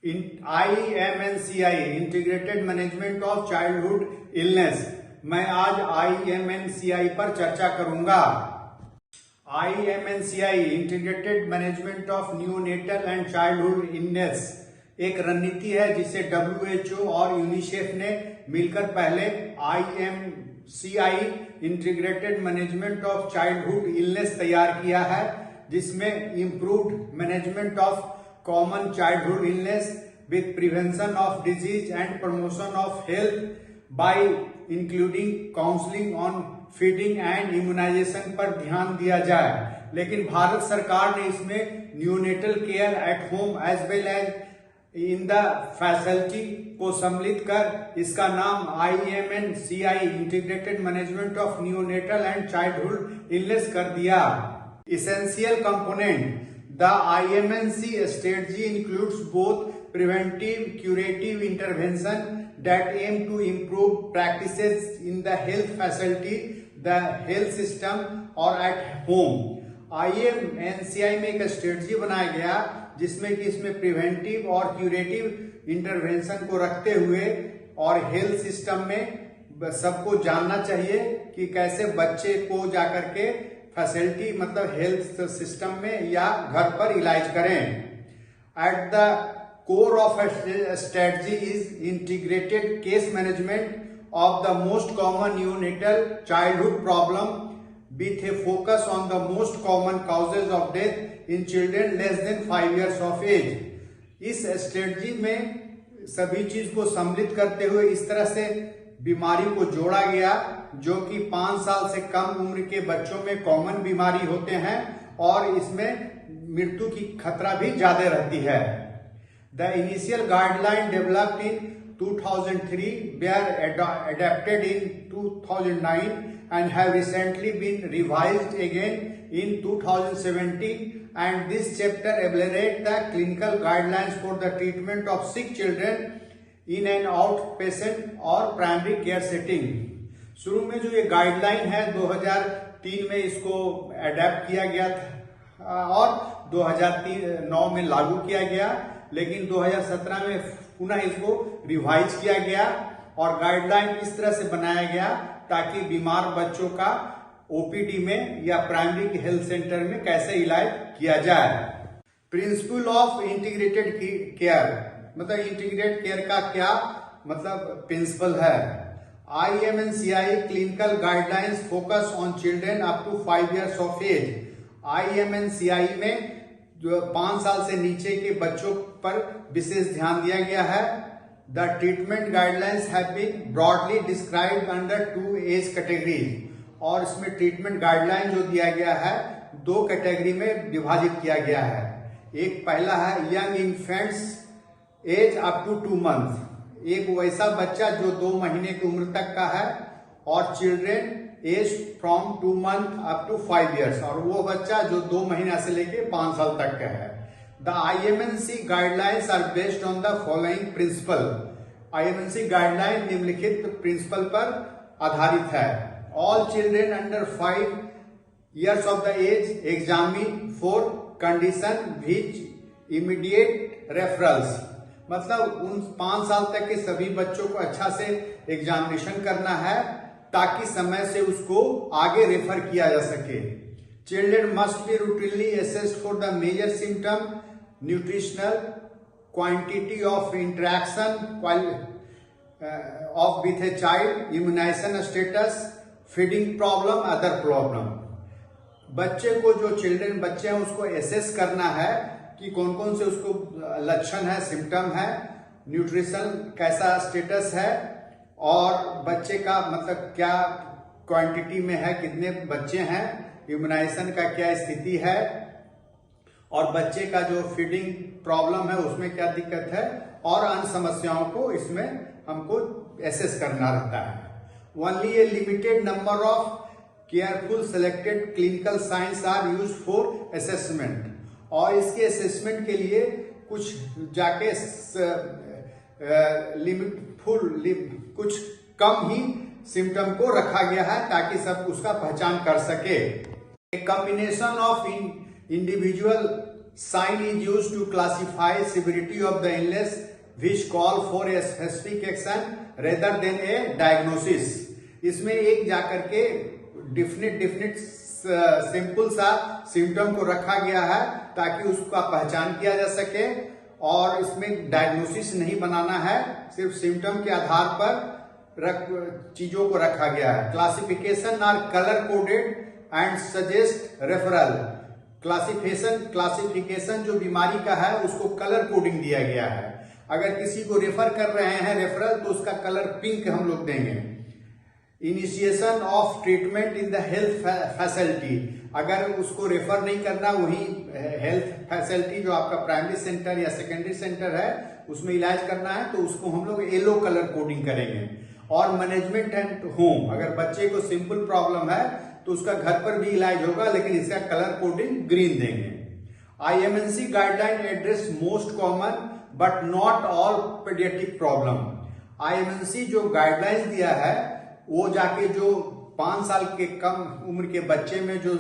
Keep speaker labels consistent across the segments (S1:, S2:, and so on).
S1: IMNCI integrated management of childhood illness. मैं आज IMNCI पर चर्चा करूंगा। IMNCI integrated management of neonatal and childhood illness एक रणनीति है जिसे WHO और यूनिसेफ ने मिलकर पहले IMCI integrated management of childhood illness तैयार किया है, जिसमें improved management of common childhood illness with prevention of disease and promotion of health by including counseling on feeding and immunization पर ध्यान दिया जाए। लेकिन भारत सरकार ने इसमें neonatal care at home as well as in the facility को सम्मिलित कर इसका नाम IMNCI integrated management of neonatal and childhood illness कर दिया। Essential component: the IMNC strategy includes both preventive curative intervention that aim to improve practices in the health facility, the health system or at home। IMNCI में एक strategy बनाया गया जिसमें कि इसमें preventive और क्यूरेटिव इंटरवेंशन को रखते हुए और हेल्थ सिस्टम में सबको जानना चाहिए कि कैसे बच्चे को जाकर के फैसिलिटी मतलब हेल्थ सिस्टम में या घर पर इलाज करें। At the core of strategy is integrated case management of the most common neonatal childhood problem with a focus on the most common causes of death in children less than 5 years of age. इस strategy में सभी चीज को सम्मिलित करते हुए इस तरह से बीमारी को जोड़ा गया जो कि 5 साल से कम उम्र के बच्चों में कॉमन बीमारी होते हैं और इसमें मृत्यु की खतरा भी ज्यादा रहती है। The initial guideline developed in 2003 were adapted in 2009 and have recently been revised again in 2017, and this chapter elaborates the clinical guidelines for the treatment of sick children in an outpatient और primary care setting. शुरू में जो ये guideline है 2003 में इसको adapt किया गया था और 2009 में लागू किया गया, लेकिन 2017 में पुनः इसको रिवाइज किया गया और गाइडलाइन इस तरह से बनाया गया ताकि बीमार बच्चों का OPD में या प्राइमरी हेल्थ सेंटर में कैसे इलाज किया जाए। प्रिंसिपल ऑफ इंटीग्रेटेड केयर मतलब इंटीग्रेट केयर का क्या मतलब प्रिंसिपल है। IMNCI clinical guidelines focus on children up to 5 years of age. IMNCI में जो 5 साल से नीचे के बच्चों पर विशेष ध्यान दिया गया है। The treatment guidelines have been broadly described under 2 age categories, और इसमें ट्रीटमेंट गाइडलाइन जो दिया गया है 2 कैटेगरी में विभाजित किया गया है। एक पहला है young infants age up to 2 months, एक वैसा बच्चा जो 2 महीने की उम्र तक का है, और children age from 2 months up to 5 years, और वो बच्चा जो 2 महीना से लेके 5 साल तक का है। The IMNC guidelines are based on the following principle. IMNC guideline निम्नलिखित प्रिंसिपल पर आधारित है। All children under 5 years of the age examine for condition which immediate referrals, मतलब उन 5 साल तक के सभी बच्चों को अच्छा से एग्जामिनेशन करना है ताकि समय से उसको आगे रेफर किया जा सके। Children must be routinely assessed for the major symptom, nutritional, quantity of interaction of with a child, immunization status, feeding problem, other problem. बच्चे को जो चिल्ड्रेन बच्चे हैं उसको एसेस करना है कि कौन कौन से उसको लक्षण है, सिम्टम है, न्यूट्रिशन कैसा स्टेटस है, और बच्चे का मतलब क्या क्वांटिटी में है, कितने बच्चे हैं, इम्यूनाइजेशन का क्या स्थिति है, और बच्चे का जो फीडिंग प्रॉब्लम है उसमें क्या दिक्कत है, और अन्य समस्याओं को इसमें हमको एसेस करना रहता है। Only a limited number of careful selected clinical science are used for assessment, और इसके असेसमेंट के लिए कुछ जाके कुछ कम ही सिम्टम को रखा गया है ताकि सब उसका पहचान कर सके। A combination of individual sign is used to classify severity of the illness which call for a specific action rather than a diagnosis। इसमें एक जाकर के डिफिनिट सिंपल सा सिम्टम को रखा गया है ताकि उसका पहचान किया जा सके, और इसमें डायग्नोसिस नहीं बनाना है, सिर्फ सिम्टम के आधार पर चीजों को रखा गया है। Classification are colour coded and suggest referral. Classification जो बीमारी का है उसको कलर कोडिंग दिया गया है। अगर किसी को रेफर कर रहे हैं रेफरल तो उसका कलर पिंक हम लोग देंगे। Initiation of treatment in the health facility, अगर उसको रेफर नहीं करना, वही हेल्थ फैसिलिटी जो आपका प्राइमरी सेंटर या सेकेंडरी सेंटर है उसमें इलाज करना है तो उसको हम लोग येलो कलर कोडिंग करेंगे। और मैनेजमेंट एंड होम, अगर बच्चे को सिंपल प्रॉब्लम है तो उसका घर पर भी इलाज होगा, लेकिन इसका कलर कोडिंग ग्रीन देंगे। IMNC guideline address most common but not all paediatric problem. IMNC जो गाइडलाइंस दिया है वो जाके जो 5 साल के कम उम्र के बच्चे में जो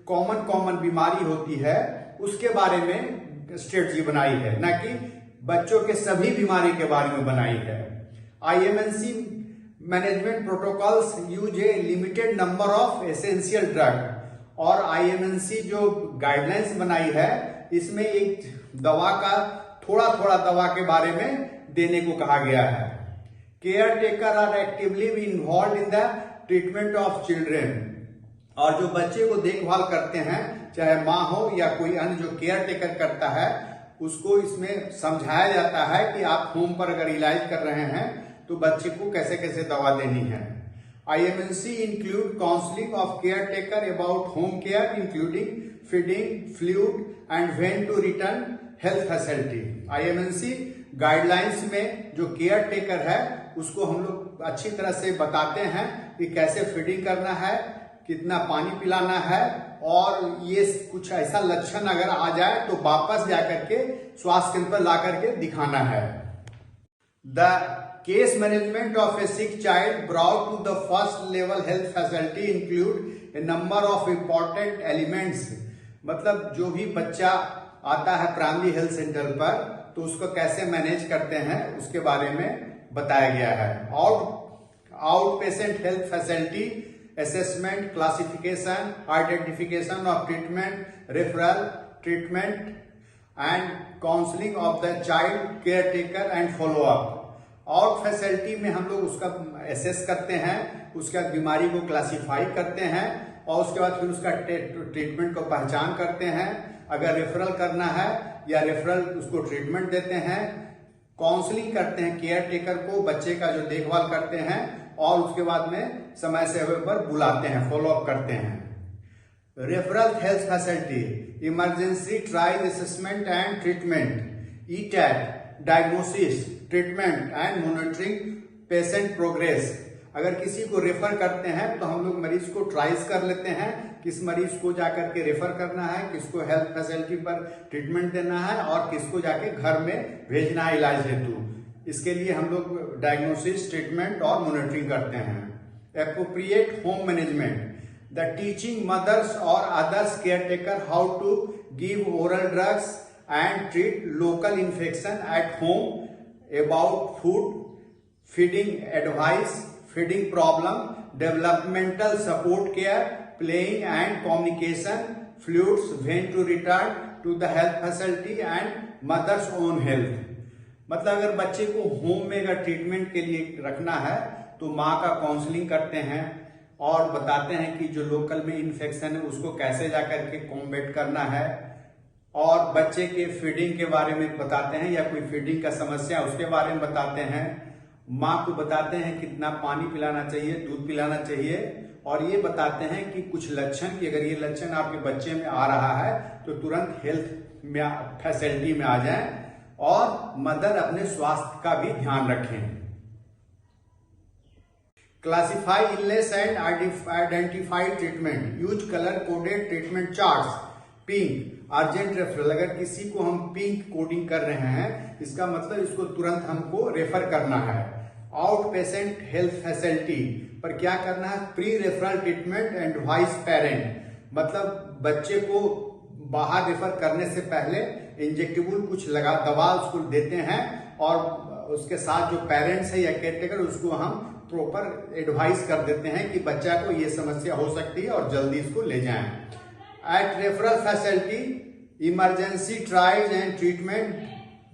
S1: कॉमन बीमारी होती है उसके बारे में स्ट्रेटजी बनाई है, ना कि बच्चों के सभी बीमारी के बारे में बनाई है। IMNC management protocols use A limited number of essential drug, और IMNC जो गाइडलाइंस बनाई है इसमें एक दवा का थोड़ा दवा के बारे में देने को कहा गया है। Caretaker are actively involve in the treatment of children, और जो बच्चे को देखभाल करते हैं चाहे माँ हो या कोई अन्य जो केयर टेकर करता है उसको इसमें समझाया जाता है कि आप होम पर अगर इलाज कर रहे हैं तो बच्चे को कैसे कैसे दवा देनी है। IMNC include counselling of caretaker about home care including feeding, fluid and when to return health facility. IMNC गाइडलाइंस में जो केयर टेकर है उसको हम लोग अच्छी तरह से बताते हैं कि कैसे फीडिंग करना है, कितना पानी पिलाना है, और ये कुछ ऐसा लक्षण अगर आ जाए तो वापस जाकर के स्वास्थ्य केंद्र पर ला करके दिखाना है। The case management of a sick child brought to the first level health facility include a number of important elements. मतलब जो भी बच्चा आता है प्राइमरी हेल्थ सेंटर पर तो उसको कैसे मैनेज करते हैं उसके बारे में बताया गया है। Out patient health facility, assessment, classification, identification of treatment, referral, treatment and counseling of the child, caretaker and follow up। Out facility में हम लोग उसका एसेस करते हैं, उसका बीमारी को क्लासिफाई करते हैं और उसके बाद फिर उसका ट्रीटमेंट को पहचान करते हैं। अगर रेफरल करना है या रेफरल उसको ट्रीटमेंट देते हैं, काउंसलिंग करते हैं केयर टेकर को, बच्चे का जो देखभाल करते हैं और उसके बाद में समय समय पर बुलाते हैं, फॉलो अप करते हैं। Referral health facility, emergency triage assessment and treatment, ETAT, diagnosis, treatment and monitoring patient progress. अगर किसी को रेफर करते हैं तो हम लोग मरीज को ट्राइज कर लेते हैं, किस मरीज को जाकर के रेफर करना है, किसको हेल्थ फैसिलिटी पर ट्रीटमेंट देना है और किसको जाके घर में भेजना है इलाज हेतु। इसके लिए हम लोग डायग्नोसिस, ट्रीटमेंट और मॉनिटरिंग करते हैं। Appropriate home management, the teaching mothers और others caretaker how to give oral drugs and treat local infection at home, about food, feeding advice, feeding problem, developmental support care, playing and communication, fluids, when to return to the health facility and mother's own health। मतलब अगर बच्चे को home में अगर treatment के लिए रखना है तो माँ का काउंसलिंग करते हैं और बताते हैं कि जो लोकल में इन्फेक्शन है उसको कैसे जाकर के कॉम्बैट करना है, और बच्चे के फीडिंग के बारे में बताते हैं या कोई फीडिंग का समस्या उसके बारे में बताते हैं। माँ को बताते हैं कितना पानी पिलाना चाहिए, दूध पिलाना चाहिए, और ये बताते हैं कि कुछ लक्षण कि अगर ये लक्षण आपके बच्चे में आ रहा है तो तुरंत हेल्थ में फैसिलिटी में आ जाएं और मदर अपने स्वास्थ्य का भी ध्यान रखें। Classify illness and identify treatment, use colour coded treatment charts, pink urgent referral. अगर किसी को हम पिंक कोडिंग कर रहे हैं इसका मतलब इसको तुरंत हमको रेफर करना है। आउट पेशेंट हेल्थ फैसिलिटी पर क्या करना है, pre referral treatment and vice parent, मतलब बच्चे को बाहर रेफर करने से पहले इंजेक्टेबल कुछ दवा उसको देते हैं और उसके साथ जो पेरेंट्स है या केयरटेकर उसको हम प्रॉपर एडवाइस कर देते हैं कि बच्चा को ये समस्या हो सकती है और जल्दी इसको ले जाएं। At referral facility emergency trials and treatment,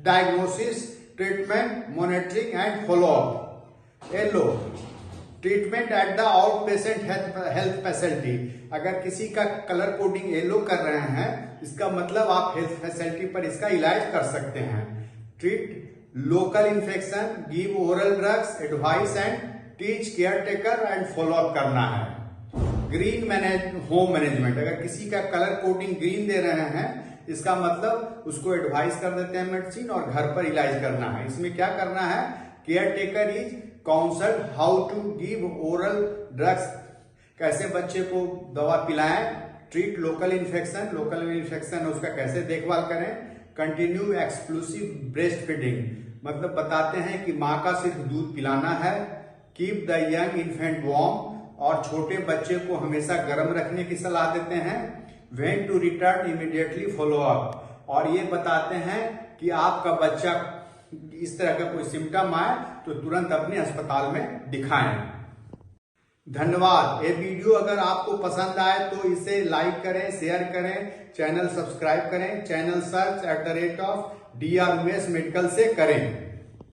S1: diagnosis, treatment, monitoring and followup. Yellow treatment at the outpatient health facility. अगर किसी का कलर कोडिंग येलो कर रहे हैं इसका मतलब आप हेल्थ फैसिलिटी पर इसका इलाज कर सकते हैं। Treat local infection, give oral drugs, advice and teach, care taker and follow up करना है। Green home management. अगर किसी का कलर कोडिंग ग्रीन दे रहे हैं इसका मतलब उसको एडवाइस कर देते हैं मेडिसिन और घर पर इलाज करना है। इसमें क्या करना है, caretaker is counsel how to give oral drugs, कैसे बच्चे को दवा पिलाएं। ट्रीट लोकल इन्फेक्शन उसका कैसे देखभाल करें। कंटिन्यू एक्सक्लूसिव ब्रेस्ट फीडिंग, मतलब बताते हैं कि माँ का सिर्फ दूध पिलाना है। Keep the young infant warm, और छोटे बच्चे को हमेशा गर्म रखने की सलाह देते हैं। When to return immediately follow up, और ये बताते हैं कि आपका बच्चा इस तरह का कोई सिम्टम आए तो तुरंत अपने अस्पताल में दिखाएं। धन्यवाद। ये वीडियो अगर आपको पसंद आए तो इसे लाइक करें, शेयर करें, चैनल सब्सक्राइब करें। चैनल सर्च @DRUS मेडिकल से करें।